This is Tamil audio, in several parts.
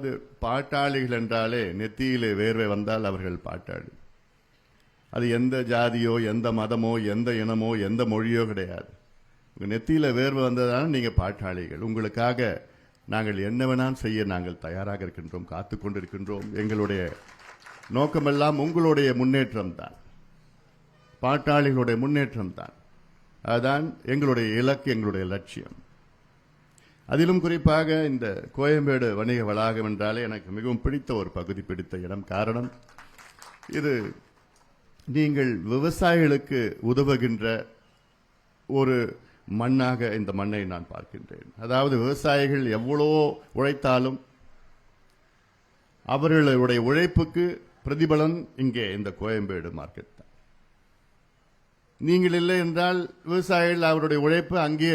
அது பாட்டாளிகள் என்றாலே நெத்தியிலே வேர்வை வந்தால் அவர்கள் பாட்டாளி. அது எந்த ஜாதியோ எந்த மதமோ எந்த இனமோ எந்த மொழியோ கிடையாது. நெத்தியில வேர்வை வந்ததான நீங்க பாட்டாளிகள். உங்களுக்காக நாங்கள் என்ன வேணாலும் செய்ய நாங்கள் தயாராக இருக்கின்றோம், காத்து கொண்டிருக்கின்றோம். எங்களுடைய நோக்கமெல்லாம் உங்களுடைய முன்னேற்றம் தான், பாட்டாளிகளுடைய முன்னேற்றம் தான். அதுதான் எங்களுடைய இலக்கு, எங்களுடைய லட்சியம். அதிலும் குறிப்பாக இந்த கோயம்பேடு வணிக வளாகம் என்றாலே எனக்கு மிகவும் பிடித்த ஒரு பகுதி, பிடித்த இடம். காரணம், இது நீங்கள் விவசாயிகளுக்கு உதவுகின்ற ஒரு மண்ணாக இந்த மண்ணை நான் பார்க்கின்றேன். அதாவது விவசாயிகள் எவ்வளோ உழைத்தாலும் அவர்களுடைய உழைப்புக்கு பிரதிபலன் இங்கே இந்த கோயம்பேடு மார்க்கெட் தான். நீங்கள் இல்லை என்றால் விவசாயிகள் அவருடைய உழைப்பு அங்கே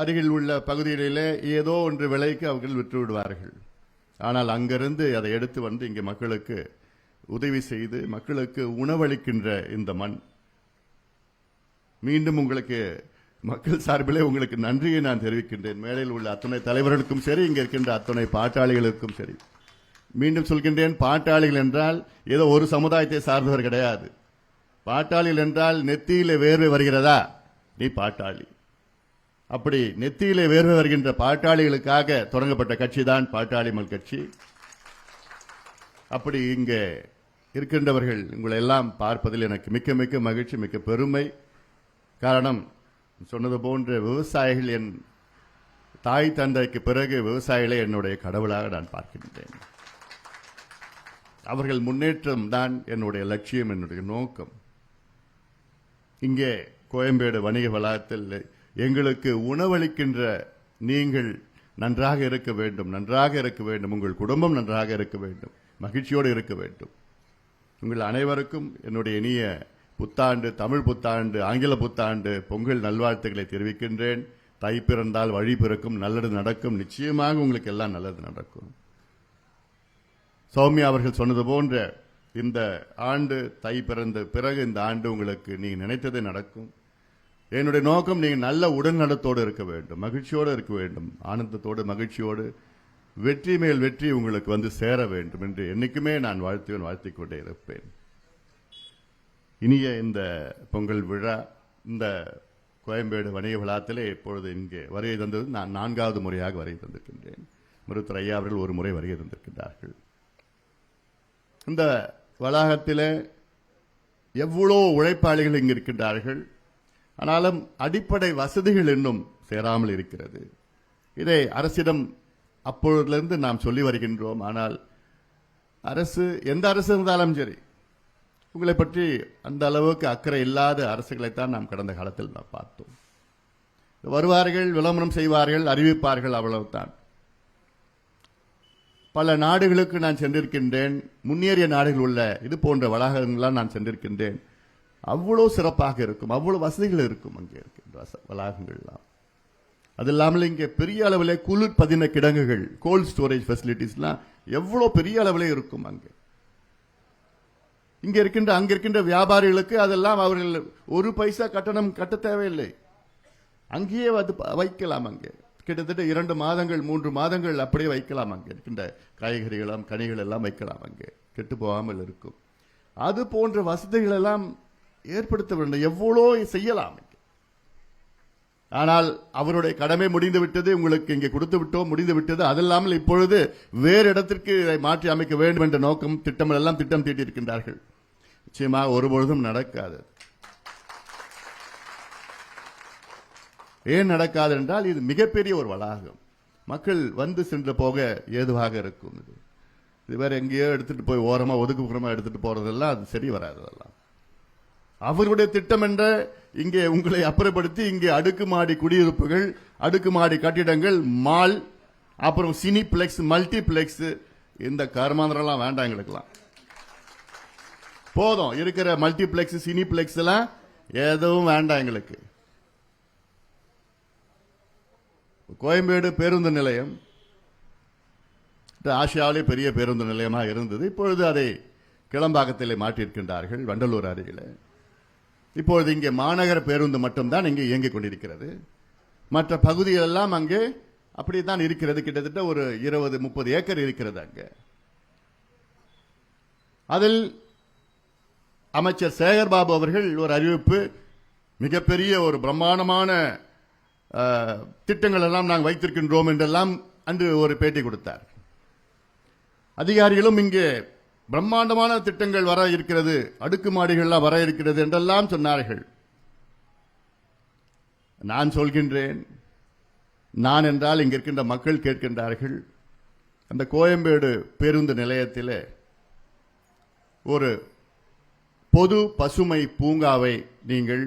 அருகில் உள்ள பகுதிகளிலே ஏதோ ஒன்று விலைக்கு அவர்கள் விற்று விடுவார்கள். ஆனால் அங்கிருந்து அதை எடுத்து வந்து இங்கே மக்களுக்கு உதவி செய்து மக்களுக்கு உணவளிக்கின்ற இந்த மண், மீண்டும் உங்களுக்கு மக்கள் சார்பிலே உங்களுக்கு நன்றியை நான் தெரிவிக்கின்றேன். மேடையில் உள்ள அத்தனை தலைவர்களுக்கும் சரி, இங்கே இருக்கின்ற அத்தனை பாட்டாளிகளுக்கும் சரி. மீண்டும் சொல்கின்றேன், பாட்டாளிகள் என்றால் ஏதோ ஒரு சமுதாயத்தை சார்ந்தவர் கிடையாது. பாட்டாளிகள் என்றால் நெத்தியிலே வேர்வை வருகிறதா, நீ பாட்டாளி. அப்படி நெத்தியிலே வேர்வை வருகின்ற பாட்டாளிகளுக்காக தொடங்கப்பட்ட கட்சி தான் பாட்டாளி மக்கள் கட்சி. அப்படி இங்கே இருக்கின்றவர்கள் உங்களை எல்லாம் பார்ப்பதில் எனக்கு மிக்க மிக்க மகிழ்ச்சி, மிக்க பெருமை. காரணம், சொன்னது போன்ற விவசாயிகள் என் தாய் தந்தைக்கு பிறகு விவசாயிகளை என்னுடைய கடவுளாக நான் பார்க்கின்றேன். அவர்கள் முன்னேற்றம் தான் என்னுடைய லட்சியம், என்னுடைய நோக்கம். இங்கே கோயம்பேடு வணிக வளாகத்தில் எங்களுக்கு உணவளிக்கின்ற நீங்கள் நன்றாக இருக்க வேண்டும், நன்றாக இருக்க வேண்டும். உங்கள் குடும்பம் நன்றாக இருக்க வேண்டும், மகிழ்ச்சியோடு இருக்க வேண்டும். உங்கள் அனைவருக்கும் என்னுடைய இனிய புத்தாண்டு, தமிழ் புத்தாண்டு, ஆங்கில புத்தாண்டு பொங்கல் நல்வாழ்த்துக்களை தெரிவிக்கின்றேன். தை பிறந்தால் வழி பிறக்கும், நல்லது நடக்கும். நிச்சயமாக உங்களுக்கு எல்லாம் நல்லது நடக்கும். சௌமியா அவர்கள் சொன்னது போன்ற இந்த ஆண்டு தை பிறந்த பிறகு இந்த ஆண்டு உங்களுக்கு நீங்க நினைத்தது நடக்கும். என்னுடைய நோக்கம், நீங்க நல்ல உடல்நலத்தோடு இருக்க வேண்டும், மகிழ்ச்சியோடு இருக்க வேண்டும், ஆனந்தத்தோடு மகிழ்ச்சியோடு வெற்றி மேல் வெற்றி உங்களுக்கு வந்து சேர வேண்டும் என்று என்னைக்குமே நான் வாழ்த்திக் கொண்டே இருப்பேன். இனிய இந்த பொங்கல் விழா, இந்த கோயம்பேடு வணிக வளாகத்திலே இப்பொழுது இங்கே வருகை தந்தது நான் 4வது முறையாக வருகை தந்திருக்கின்றேன். மருத்துவர் ஐயா அவர்கள் ஒரு முறை வருகை தந்திருக்கின்றார்கள். இந்த வளாகத்திலே எவ்வளோ உழைப்பாளிகள் இங்கு இருக்கின்றார்கள். ஆனாலும் அடிப்படை வசதிகள் இன்னும் சேராமல் இருக்கிறது. இதை அரசிடம் அப்பொழுதிலிருந்து நாம் சொல்லி வருகின்றோம். ஆனால் அரசு, எந்த அரசு இருந்தாலும் சரி, உங்களை பற்றி அந்த அளவுக்கு அக்கறை இல்லாத அரசுகளைத்தான் நாம் கடந்த காலத்தில் நாம் பார்த்தோம். வருவார்கள், விளம்பரம் செய்வார்கள், அறிவிப்பார்கள், அவ்வளவுதான். பல நாடுகளுக்கு நான் சென்றிருக்கின்றேன். முன்னேறிய நாடுகள் உள்ள இது போன்ற வளாகங்களால் நான் சென்றிருக்கின்றேன். அவ்வளோ சிறப்பாக இருக்கும், அவ்வளோ வசதிகள் இருக்கும் அங்கே இருக்கின்ற வளாகங்கள்லாம். அது இல்லாமல் இங்கே பெரிய அளவில் குளிர் பதின கிடங்குகள், கோல்ட் ஸ்டோரேஜ் ஃபெசிலிட்டிஸ்லாம் எவ்வளோ பெரிய அளவில் இருக்கும் அங்கே. இங்க இருக்கின்ற அங்க இருக்கின்ற வியாபாரிகளுக்கு அதெல்லாம் அவர்கள் ஒரு பைசா கட்டணம் கட்ட தேவையில்லை. அங்கேயே வைக்கலாம். அங்கே கிட்டத்தட்ட 2 மாதங்கள் 3 மாதங்கள் அப்படியே வைக்கலாம். அங்கே இருக்கின்ற காய்கறிகளும் கனிகள் எல்லாம் வைக்கலாம், அங்கே கெட்டு போகாமல் இருக்கும். அது போன்ற வசதிகள் எல்லாம் ஏற்படுத்த வேண்டும். எவ்வளோ செய்யலாம். ஆனால் அவருடைய கடமை முடிந்து விட்டது, உங்களுக்கு இங்கே கொடுத்து விட்டோம், முடிந்து விட்டது. அதில்லாமல் இப்பொழுது வேறு இடத்திற்கு இதை மாற்றி அமைக்க வேண்டும் என்ற நோக்கம், திட்டம் எல்லாம் திட்டம் தீட்டியிருக்கின்றார்கள். நிச்சயமாக ஒருபொழுதும் நடக்காது. ஏன் நடக்காது என்றால் இது மிகப்பெரிய ஒரு வளாகம், மக்கள் வந்து சென்று போக ஏதுவாக இருக்கும். இது வேற எங்கேயோ எடுத்துட்டு போய் ஓரமா ஒதுக்குப்புறமா எடுத்துட்டு போறதெல்லாம் அது சரி வராது. அதெல்லாம் அவர்களுடைய திட்டம் என்ற இங்கே உங்களை அப்புறப்படுத்தி இங்கே அடுக்குமாடி குடியிருப்புகள், அடுக்குமாடி கட்டிடங்கள், மால், அப்புறம் சினிப்ளெக்ஸ், மல்டிப்ளெக்ஸ், இந்த கர்மாந்திரம் வேண்டாம் எங்களுக்கெல்லாம். போதும் இருக்கிற மல்டிப்ளெக்ஸ், சினிப்ளெக்ஸ் எல்லாம் எதுவும் வேண்டாம் எங்களுக்கு. கோயம்பேடு பேருந்து நிலையம் ஆசியாவிலே பெரிய பேருந்து நிலையமாக இருந்தது. இப்பொழுது அதை கிளம்பாக்கத்திலே மாற்றியிருக்கின்றார்கள், வண்டலூர் அருகில். இப்பொழுது இங்கே மாநகர பேருந்து மட்டும்தான் இங்கே இயங்கிக் கொண்டிருக்கிறது. மற்ற பகுதிகளெல்லாம் அங்கே அப்படித்தான் இருக்கிறது. கிட்டத்தட்ட ஒரு 20-30 ஏக்கர் இருக்கிறது அங்க. அதில் அமைச்சர் சேகர்பாபு அவர்கள் ஒரு அறிவிப்பு, மிகப்பெரிய ஒரு பிரம்மாண்டமான திட்டங்கள் எல்லாம் நாங்கள் வைத்திருக்கின்றோம் என்றெல்லாம் அன்று ஒரு பேட்டி கொடுத்தார். அதிகாரிகளும் இங்கே பிரம்மாண்டமான திட்டங்கள் வர இருக்கிறது, அடுக்குமாடிகள்லாம் வர இருக்கிறது என்றெல்லாம் சொன்னார்கள். நான் சொல்கின்றேன், நான் என்றால் இங்க இருக்கின்ற மக்கள் கேட்கின்றார்கள், அந்த கோயம்பேடு பேருந்து நிலையத்தில் ஒரு பொது பசுமை பூங்காவை நீங்கள்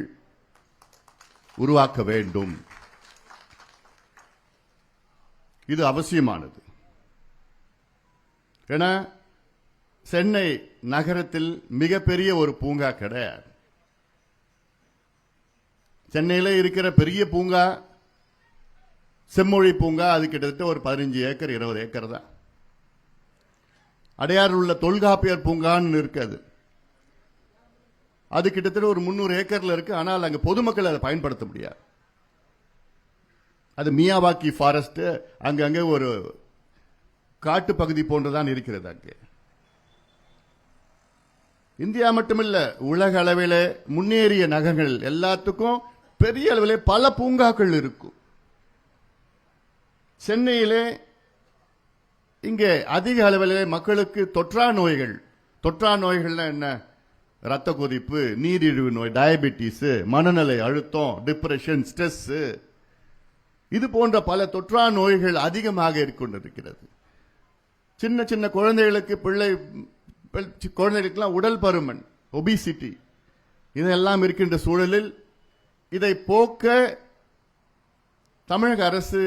உருவாக்க வேண்டும். இது அவசியமானது. ஏன்னா சென்னை நகரத்தில் மிகப்பெரிய ஒரு பூங்கா கிடையாது. சென்னையில இருக்கிற பெரிய பூங்கா செம்மொழி பூங்கா, அது கிட்டத்தட்ட ஒரு 15 ஏக்கர் 20 ஏக்கர் தான். அடையாறில் உள்ள தொல்காப்பியர் பூங்கான்னு இருக்காது, அது கிட்டத்தட்ட ஒரு 300 ஏக்கர்ல இருக்கு. ஆனால் அங்க பொதுமக்கள் அதை பயன்படுத்த முடியாது. அது மியாவாக்கி ஃபாரஸ்ட், அங்கங்கே ஒரு காட்டு பகுதி போன்றுதான் இருக்கிறது. அங்கே இந்தியா மட்டுமில்ல, உலக அளவில் முன்னேறிய நகரங்கள் எல்லாத்துக்கும் பெரிய அளவில் பல பூங்காக்கள் இருக்கும். சென்னையிலே இங்கே அதிக அளவில் மக்களுக்கு தொற்றா நோய்கள் என்ன, ரத்த கொதிப்பு, நீரிழிவு நோய், டயபெட்டிஸ், மனநிலை அழுத்தம், டிப்ரெஷன், ஸ்ட்ரெஸ், இது போன்ற பல தொற்றா நோய்கள் அதிகமாக கொண்டிருக்கிறது. சின்ன சின்ன குழந்தைகளுக்கு குழந்தைகளுக்கெல்லாம் உடல் பருமன், ஒபிசிட்டி, இதெல்லாம் இருக்கின்ற சூழலில் இதை போக்க தமிழக அரசு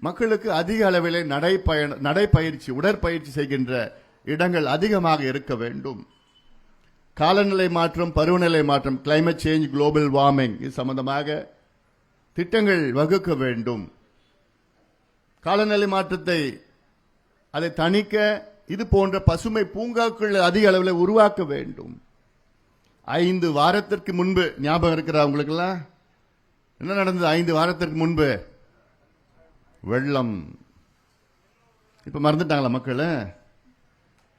மக்களுக்கு அதிக அளவில் நடைப்பயிற்சி, உடற்பயிற்சி செய்கின்ற இடங்கள் அதிகமாக இருக்க வேண்டும். காலநிலை மாற்றம், பருவநிலை மாற்றம், கிளைமேட் சேஞ்ச், குளோபல் வார்மிங், இது சம்பந்தமாக திட்டங்கள் வகுக்க வேண்டும். காலநிலை மாற்றத்தை அதை தணிக்க இது போன்ற பசுமை பூங்காக்கள் அதிக அளவில் உருவாக்க வேண்டும். 5 வாரத்திற்கு முன்பு ஞாபகம் இருக்கிறா உங்களுக்கெல்லாம்? என்ன நடந்தது 5 வாரத்திற்கு முன்பு? வெள்ளம். இப்ப மறந்துட்டாங்களா மக்கள்?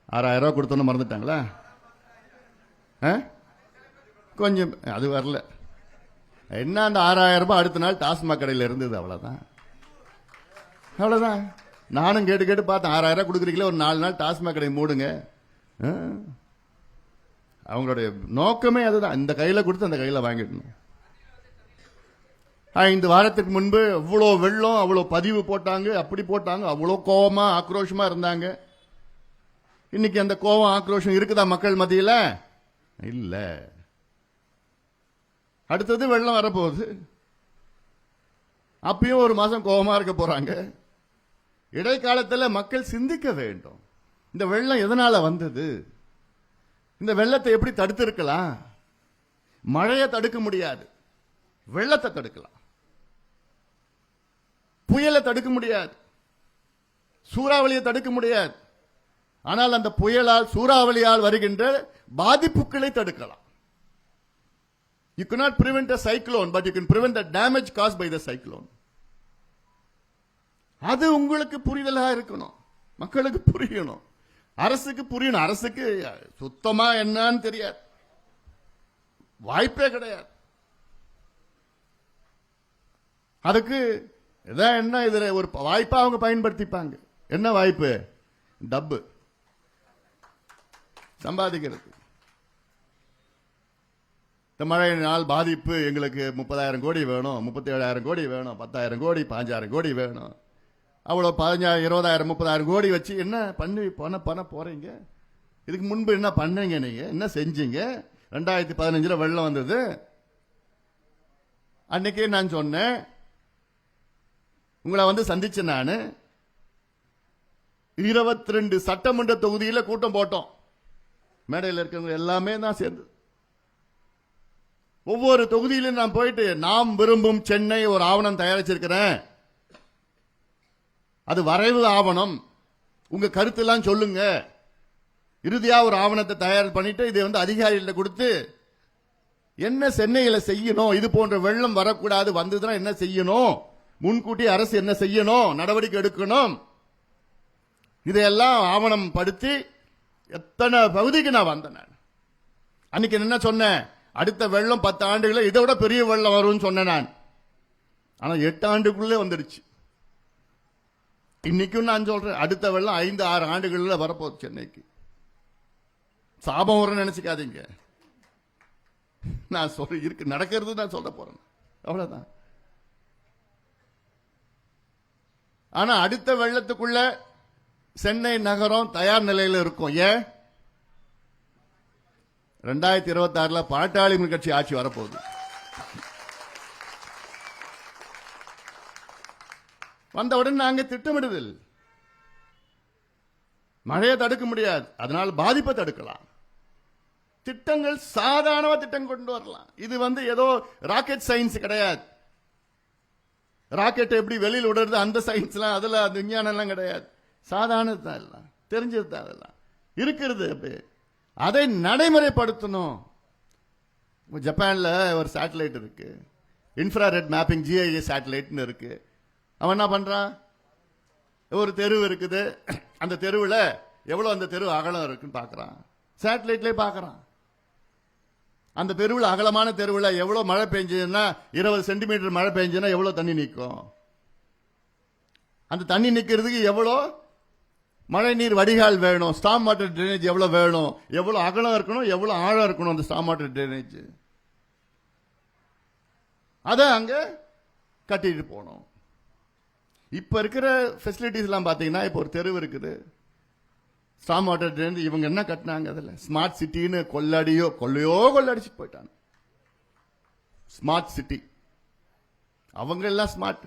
6000 ரூபாய் கொடுத்தோன்னு மறந்துட்டாங்களா? கொஞ்சம் அது வரல. என்ன அந்த 6000 ரூபாய் அடுத்த நாள் டாஸ்மாக் கடையில் இருந்தது. அவ்வளவுதான். நானும் கேட்டு பார்த்தேன், 6000 ரூபாய் கொடுக்குறீங்களே, ஒரு 4 நாள் டாஸ்மாக் கடை மூடுங்க. அவங்களுடைய நோக்கமே அதுதான், இந்த கையில கொடுத்து அந்த கையில வாங்கிடணும். 5 வாரத்துக்கு முன்பு அவ்வளோ வெள்ளம், அவ்வளோ பதிவு போட்டாங்க, அப்படி போட்டாங்க, அவ்வளோ கோபமா ஆக்ரோஷமா இருந்தாங்க. இன்னைக்கு அந்த கோபம் ஆக்ரோஷம் இருக்குதா மக்கள் மத்தியில்? இல்ல. அடுத்தது வெள்ளம் வரப்போகுது, அப்பயும் ஒரு மாசம் கோபமா இருக்க போறாங்க. இடைக்காலத்தில் மக்கள் சிந்திக்க வேண்டும், இந்த வெள்ளம் எதனால வந்தது, இந்த வெள்ளத்தை எப்படி தடுத்திருக்கலாம்? மழையை தடுக்க முடியாது, வெள்ளத்தை தடுக்கலாம். புயலை தடுக்க முடியாது, சூறாவளியை தடுக்க முடியாது. ஆனால் அந்த புயலால், சூறாவளியால் வருகின்ற பாதிப்புகளை தடுக்கலாம். You cannot prevent a cyclone, but you can prevent the damage caused by the cyclone. அது உங்களுக்கு புரிதலாக இருக்கணும், மக்களுக்கு புரியணும், அரசுக்கு புரியணும். அரசுக்கு சுத்தமா என்னன்னு தெரியாது, வாய்ப்பே கிடையாது. அதுக்கு என்ன இதுல ஒரு வாய்ப்பா அவங்க பயன்படுத்திப்பாங்க. என்ன வாய்ப்பு? டப்பு சம்பாதிக்கிறது. இந்த மழையினால் பாதிப்பு, எங்களுக்கு 30,000 கோடி வேணும், 37,000 கோடி வேணும், 10,000 கோடி, 5,000 கோடி வேணும். அவ்வளோ 15,000, 20,000, 30,000 கோடி வச்சு என்ன பண்ண போறீங்க? இதுக்கு முன்பு என்ன பண்ணீங்க? நீங்க என்ன செஞ்சீங்க? 2015 வெள்ளம் வந்தது. அன்னைக்கே நான் சொன்னேன், உங்களை வந்து சந்திச்சேன். நான் 22 சட்டமன்ற தொகுதியில் கூட்டம் போட்டோம். மேடையில் இருக்கிறவங்க எல்லாமே தான் சேர்ந்து ஒவ்வொரு தொகுதியிலும் நான் போயிட்டு, நாம் விரும்பும் சென்னை ஒரு ஆவணம் தயாரிச்சிருக்கிறேன், அது வரைவு ஆவணம், உங்க கருத்தெல்லாம் சொல்லுங்க. இறுதியா ஒரு ஆவணத்தை தயார் பண்ணிட்டு இதை வந்து அதிகாரிகிட்ட கொடுத்து, என்ன சென்னையில செய்யணும், இது போன்ற வெள்ளம் வரக்கூடாது, வந்ததுன்னா என்ன செய்யணும், முன்கூட்டி அரசு என்ன செய்யணும், நடவடிக்கை எடுக்கணும், இதையெல்லாம் ஆவணம் படுத்தி எத்தனை பகுதிக்கு நான் வந்தேன். நான் அன்னைக்கு என்ன சொன்னேன், அடுத்த வெள்ளம் 10 ஆண்டுகளில் இதை விட பெரிய வெள்ளம் வரும்னு சொன்னேன் நான். ஆனா 8 ஆண்டுக்குள்ளே வந்துடுச்சு. இன்னைக்கும் நான் சொல்றேன், அடுத்த வெள்ளம் 5-6 ஆண்டுகளில் வரப்போகுது சென்னைக்கு. சாபம் வரும்னு நினைச்சுக்காதீங்க. நான் சொல்ற இருக்கு, நடக்கிறது நான் சொல்ல போறேன், அவ்வளவுதான். ஆனா அடுத்த வெள்ளத்துக்குள்ள சென்னை நகரம் தயார் நிலையில் இருக்கும். ஏன் 2026 பாட்டாளி கட்சி ஆட்சி வரப்போகுது. வந்தவுடன் நாங்க திட்டமிடுதல், மழையை தடுக்க முடியாது, அதனால் பாதிப்பை தடுக்கலாம். திட்டங்கள் சாதாரண திட்டம் கொண்டு வரலாம். இது ஏதோ ராக்கெட் சயின்ஸ் கிடையாது. ராக்கெட் எப்படி வெளியில் விடுறது அந்த சயின்ஸ்லாம், அதுல அந்த விஞ்ஞானம் எல்லாம் கிடையாது. சாதாரணது தான், எல்லாம் தெரிஞ்சது தான், அதெல்லாம் இருக்கிறது. அதை நடைமுறைப்படுத்தணும். ஜப்பான்ல ஒரு சேட்டலைட் இருக்கு, இன்ஃப்ராரெட் மேப்பிங் GIS சேட்டலைட்னு இருக்கு. அவன் என்ன பண்றான், ஒரு தெரு இருக்குது, அந்த தெருவில் எவ்வளவு அந்த தெரு அகலம் இருக்குன்னு பாக்குறான், சேட்டலைட்லயே பாக்குறான். அந்த தெருவில் அகலமான தெருவில் எவ்வளவு மழை பெஞ்சதுன்னா 20 சென்டிமீட்டர் மழை பெஞ்சதுன்னா எவ்வளவு தண்ணி நிற்கும், அந்த தண்ணி நிற்கிறதுக்கு எவ்வளோ மழை நீர் வடிகால் வேணும், ஸ்டாம் வாட்டர் ட்ரைனேஜ் எவ்வளவு வேணும், எவ்வளவு அகலம் இருக்கணும், எவ்வளவு ஆழம் இருக்கணும் அந்த ஸ்டாம் வாட்டர் ட்ரைனேஜ், அதை அங்க கட்டிட்டு போனோம். இப்ப இருக்கிற ஃபெசிலிட்டிஸ் எல்லாம் பாத்தீங்கன்னா, இப்ப ஒரு தெருவு இருக்குது, ஸ்டாம் வாட்டர் ட்ரைனேஜ் இவங்க என்ன கட்டினாங்க, அதுல ஸ்மார்ட் சிட்டின்னு கொள்ளையோ கொள்ளடிச்சு போயிட்டாங்க. ஸ்மார்ட் சிட்டி, அவங்க எல்லாம் ஸ்மார்ட்,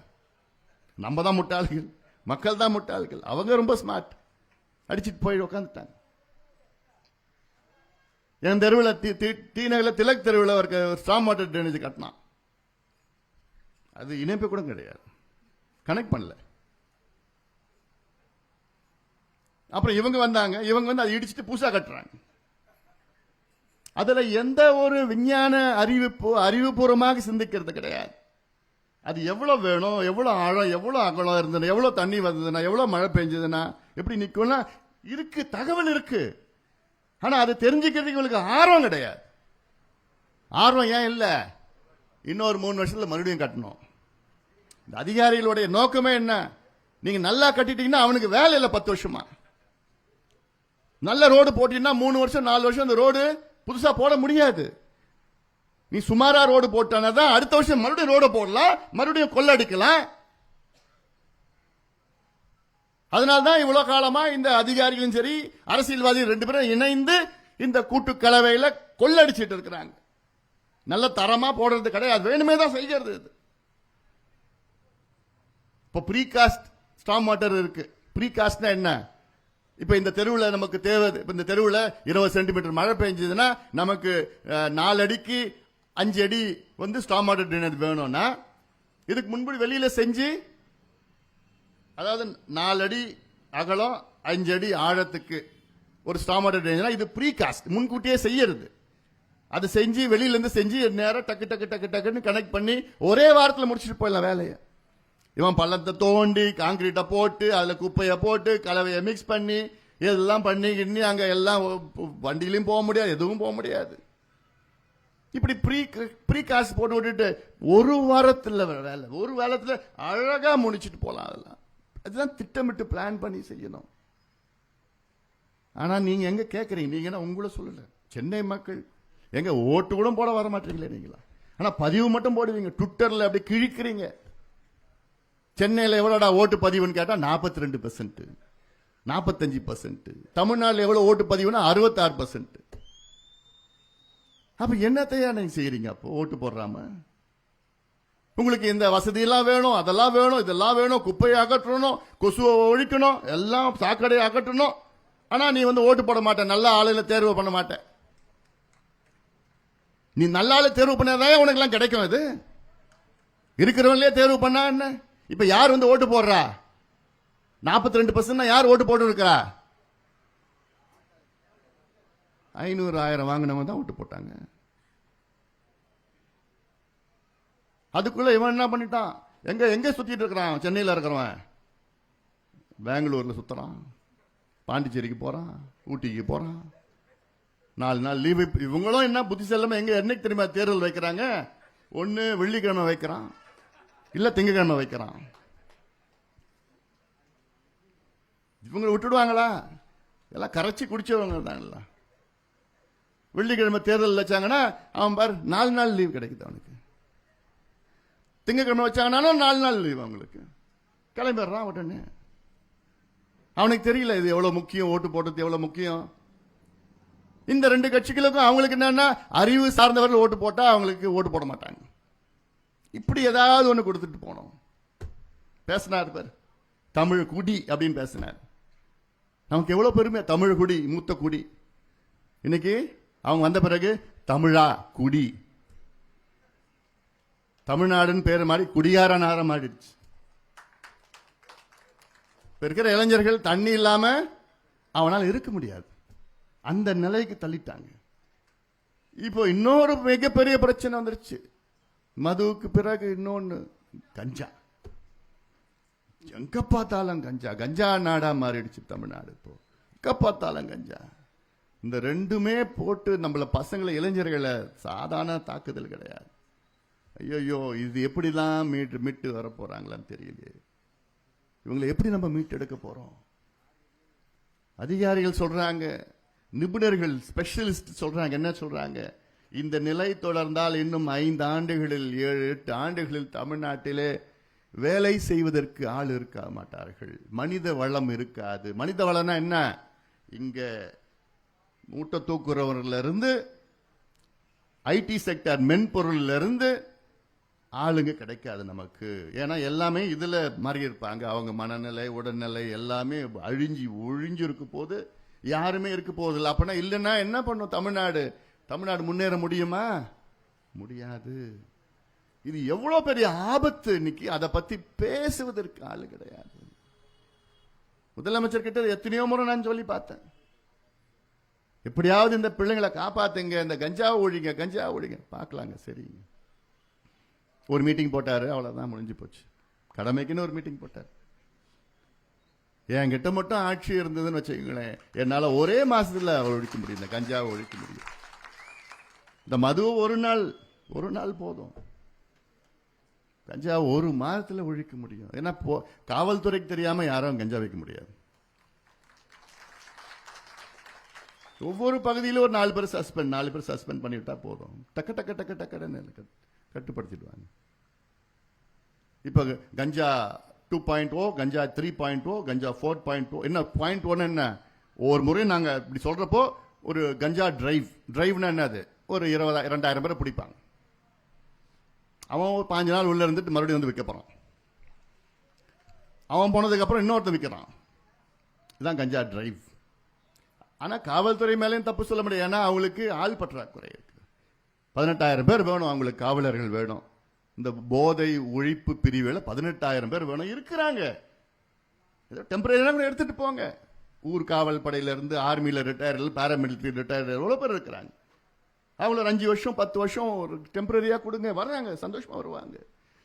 நம்ம தான் முட்டாள்கள், மக்கள் தான் முட்டாள்கள், அவங்க ரொம்ப ஸ்மார்ட், அடிச்சுட்டு போய் உட்காந்துட்டாங்க. என் தெருவில் டி நகரில் திலக் தெருவில் ஒரு ஸ்டாம் வாட்டர் ட்ரைனேஜ் கட்டினான், அது இணைப்பு கூட கிடையாது, கனெக்ட் பண்ணல. அப்புறம் இவங்க வந்தாங்க, இவங்க அதை இடிச்சுட்டு புதுசா கட்டுறாங்க. அதுல எந்த ஒரு விஞ்ஞான அறிவுபூர்வமாக சிந்திக்கிறது கிடையாது. அது எவ்வளவு வேணும், எவ்வளவு ஆழம், எவ்வளவு அகலம் இருந்ததுன்னா, எவ்வளவு தண்ணி வந்ததுன்னா, எவ்வளவு மழை பெஞ்சதுன்னா எப்படி நிற்கும்னா இருக்கு, தகவல் இருக்கு. ஆனா அதை தெரிஞ்சுக்கிறதுக்கு உங்களுக்கு ஆர்வம் கிடையாது. ஆர்வம் ஏன் இல்ல, இன்னொரு 3 வருஷத்துல மறுபடியும் கட்டணும். இந்த அதிகாரிகளுடைய நோக்கமே என்ன, நீங்க நல்லா கட்டிட்டீங்கன்னா அவனுக்கு வேலை இல்லை 10 வருஷமா. நல்ல ரோடு போட்டீங்கன்னா 3 வருஷம் 4 வருஷம் அந்த ரோடு புதுசா போட முடியாது. நீ சுமாரா ரோடு போட்டானதான் அடுத்த வருஷம் மறுபடியும் ரோடு போடலாம், மறுபடியும் கொள்ளடிக்கலாம். அதனால்தான் இவ்வளவு காலமா இந்த அதிகாரிகளும் சரி அரசியல்வாதிகள் 2 பேரும் இணைந்து இந்த கூட்டு கலவையில கொள்ளடிச்சிட்டு இருக்கிறாங்க. நல்ல தரமா போடுறது கிடையாது, வேணுமே தான் செய்கிறது. இது இப்ப ப்ரீகாஸ்ட் ஸ்டாம் வாட்டர் இருக்கு. ப்ரீகாஸ்ட்னா என்ன, இப்ப இந்த தெருவில் நமக்கு தேவை, இந்த தெருவில் 20 சென்டிமீட்டர் மழை பெஞ்சதுன்னா நமக்கு 4 அடிக்கு 5 அடி ஸ்டாம் வாட்டர் ட்ரைனேஜ் வேணும்னா இதுக்கு முன்பு வெளியில செஞ்சு, அதாவது 4 அடி அகலம் 5 அடி ஆழத்துக்கு ஒரு ஸ்டாம் வாட்டர் ட்ரைனேஜ், இது ப்ரீகாஸ்ட், முன்கூட்டியே செய்யறது. அதை செஞ்சு வெளியில இருந்து செஞ்சு நேரம் டக்கு டக்கு டக்கு டக்குன்னு கனெக்ட் பண்ணி ஒரே வாரத்தில் முடிச்சுட்டு போயிடலாம் வேலையை. இவன் பள்ளத்தை தோண்டி காங்கிரீட்டை போட்டு அதுல குப்பையை போட்டு கலவையை மிக்ஸ் பண்ணி இதெல்லாம் பண்ணி அங்க எல்லாம் வண்டியிலையும் போக முடியாது, எதுவும் போக முடியாது. இப்படி ப்ரீ காஸ்ட் போட்டு விட்டுட்டு ஒரு வாரத்தில் வேலை, ஒரு வாரத்தில் அழகா முடிச்சுட்டு போலாம். அதெல்லாம் அதுதான் திட்டமிட்டு பிளான் பண்ணி செய்யணும். ஆனா நீங்க எங்க கேட்கறீங்க, நீங்க உங்களை சொல்லல, சென்னை மக்கள் எங்க ஓட்டு கூட போட வர மாட்டீங்களே நீங்களா. ஆனா பதிவு மட்டும் போடுவீங்க, ட்விட்டர்ல அப்படி கிழிக்கிறீங்க. சென்னையில் எவ்வளோடா ஓட்டு பதிவுன்னு கேட்டா 42%, 45%. தமிழ்நாட்டில் எவ்வளவு ஓட்டு பதிவுனா 66%. அப்ப என்னத்தையா நீங்க செய்யறீங்க? அப்போ ஓட்டு போடுறாம உங்களுக்கு இந்த வசதி எல்லாம் வேணும், அதெல்லாம் வேணும், இதெல்லாம் வேணும், குப்பையை அகற்றணும், கொசுவை ஒழிக்கணும், எல்லாம் சாக்கடையை அகற்றணும். ஆனா நீ ஓட்டு போட மாட்டேன், நல்ல ஆளுல தேர்வு பண்ண மாட்டேன். நீ நல்ல ஆளு தேர்வு பண்ணாதான் உனக்கு எல்லாம் கிடைக்கும். இது இருக்கிறவங்களே தேர்வு பண்ணா என்ன? இப்ப யார் ஓட்டு போடுறா? 42% யார் ஓட்டு போட்டு இருக்கா? 500 1000 வாங்கினவங்க தான் ஓட்டு போட்டாங்க. அதுக்குள்ள இவன் என்ன பண்ணிட்டான், எங்க சுத்திட்டு இருக்கிறான்? சென்னையில் இருக்கிறவன் பெங்களூர்ல சுத்துறான், பாண்டிச்சேரிக்கு போறான், ஊட்டிக்கு போறான், 4 நாள் லீவு. இவங்களும் என்ன புத்திசெல்லாம எங்க என்னைக்கு தெரியுமா தேர்தல் வைக்கிறாங்க? ஒன்னு வெள்ளிக்கிழமை வைக்கிறான், இல்ல திங்கக்கிழமை வைக்கிறான். இவங்களை விட்டுடுவாங்களா? எல்லாம் கரைச்சி குடிச்சவங்க தான். வெள்ளிக்கிழமை தேர்தல் வச்சாங்கன்னா அவன் பாரு 4 நாள் லீவ் கிடைக்குது அவனுக்கு. திங்கக்கிழமை வச்சாங்கன்னாலும் 4 நாள் லீவ் அவங்களுக்கு. கிளம்பிடுறான் உடனே. அவனுக்கு தெரியல இது எவ்வளவு முக்கியம், ஓட்டு போட்டது எவ்வளவு முக்கியம். இந்த 2 கட்சிகளுக்கும் அவங்களுக்கு என்னன்னா, அறிவு சார்ந்தவர்கள் ஓட்டு போட்டா அவங்களுக்கு ஓட்டு போட மாட்டாங்க. இப்படி ஏதாவது ஒண்ணு கொடுத்துட்டு போனோம். பேசினார் பார், தமிழ் குடி அப்படின்னு பேசினார். நமக்கு எவ்வளவு பெருமை, தமிழ் குடி, மூத்த குடி. இன்னைக்கு அவங்க வந்த பிறகு தமிழா குடி, தமிழ்நாடுன்னு பேர் மாறி குடியார நாரம் ஆடிடுச்சு. இருக்கிற இளைஞர்கள் தண்ணி இல்லாம அவனால் இருக்க முடியாது, அந்த நிலைக்கு தள்ளிட்டாங்க. இப்போ இன்னொரு மிகப்பெரிய பிரச்சனை வந்துருச்சு. மதுவுக்கு பிறகு இன்னொன்னு கஞ்சா. எங்க பார்த்தாலும் கஞ்சா, கஞ்சா நாடா மாறிடுச்சு தமிழ்நாடு. இப்போ எங்க பார்த்தாலும் கஞ்சா. இந்த ரெண்டுமே போட்டு நம்மள பசங்களை, இளைஞர்களை சாதாரண தாக்குதல் கிடையாது. ஐயோ, இது எப்படிலாம் மீட்டு வர போறாங்களான்னு தெரியலையே. இவங்களை எப்படி நம்ம மீட்டெடுக்க போறோம்? அதிகாரிகள் சொல்றாங்க, நிபுணர்கள், ஸ்பெஷலிஸ்ட் சொல்றாங்க. என்ன சொல்றாங்க? இந்த நிலை தொடர்ந்தால் இன்னும் 5 ஆண்டுகளில், 7-8 ஆண்டுகளில் தமிழ்நாட்டிலே வேலை செய்வதற்கு ஆள் இருக்க மாட்டார்கள், மனித வளம் இருக்காது. மனித வளம்னா என்ன? இங்க மூட்டை தூக்குறவர்ல இருந்து, ஐடி செக்டர் மென்பொருள்ல இருந்து ஆளுங்க கிடைக்காது நமக்கு. ஏன்னா எல்லாமே இதுல மாறி இருப்பாங்க. அவங்க மனநிலை, உடல்நிலை எல்லாமே ஒழிஞ்சு இருக்க போது, யாருமே இருக்க போதில்லை. அப்படின்னா இல்லைன்னா என்ன பண்ணும் தமிழ்நாடு? தமிழ்நாடு முன்னேற முடியுமா? முடியாது. இது எவ்வளவு பெரிய ஆபத்து. இன்னைக்கு அதை பத்தி பேசுவதற்கு ஆளு கிடையாது. முதலமைச்சர் கிட்ட எத்தனையோ முறை நான் சொல்லி பார்த்தேன், எப்படியாவது இந்த பிள்ளைங்களை காப்பாத்துங்க, இந்த கஞ்சாவை ஒழிங்க, கஞ்சா ஒழிங்க. பார்க்கலாங்க, சரிங்க. ஒரு மீட்டிங் போட்டாரு, அவ்வளவுதான், முடிஞ்சு போச்சு. கடமைக்குன்னு ஒரு மீட்டிங் போட்டார். என்கிட்ட மட்டும் ஆட்சி இருந்ததுன்னு வச்சுக்கோங்களேன், என்னால ஒரே மாசத்துல ஒழிக்க முடியும், இந்த கஞ்சாவை ஒழிக்க முடியும். இந்த மதுவை ஒரு நாள் போதும், கஞ்சா ஒரு மாதத்துல ஒழிக்க முடியும். ஏன்னா காவல்துறைக்கு தெரியாம யாரும் கஞ்சா வைக்க முடியாது. ஒவ்வொரு பகுதியிலும் ஒரு 4 பேர் சஸ்பெண்ட் பண்ணிவிட்டா போதும், டக்கு டக்கு டக்கு டக்கு கட்டுப்படுத்திடுவாங்க. இப்ப கஞ்சா 2.0, கஞ்சா 3.0, கஞ்சா 4.0. என்ன 0.1 என்ன? ஒவ்வொரு முறையும் நாங்க இப்படி சொல்றப்போ ஒரு கஞ்சா டிரைவ்னா என்னது, ஒரு 2,000 பேரை பிடிப்பாங்க. அவன் ஒரு 5 நாள் உள்ள இருந்துட்டு மறுபடியும் வந்து விற்க போறான். அவன் போனதுக்கு அப்புறம் இன்னொருத்தன் விற்கிறான். இதுதான் கஞ்சா டிரைவ். ஆனா காவல்துறை மேலேயும் தப்பு சொல்ல முடியாது, ஏன்னா அவங்களுக்கு ஆள் பற்றாக்குறை இருக்கு. 18,000 பேர் வேணும், அவங்களுக்கு காவலர்கள் வேணும். இந்த போதை ஒழிப்பு பிரிவில் 18,000 பேர் வேணும், இருக்கிறாங்க. டெம்பரரியா எடுத்துட்டு போங்க. ஊர் காவல் படையில இருந்து, ஆர்மியில ரிட்டையர், பாராமிலிட்டரி ரிட்டையர், எவ்வளவு பேர் இருக்கிறாங்க. அவங்கள 5 வருஷம் 10 வருஷம் ஒரு டெம்பரரியா கொடுங்க, வர்றாங்க, சந்தோஷமா வருவாங்க.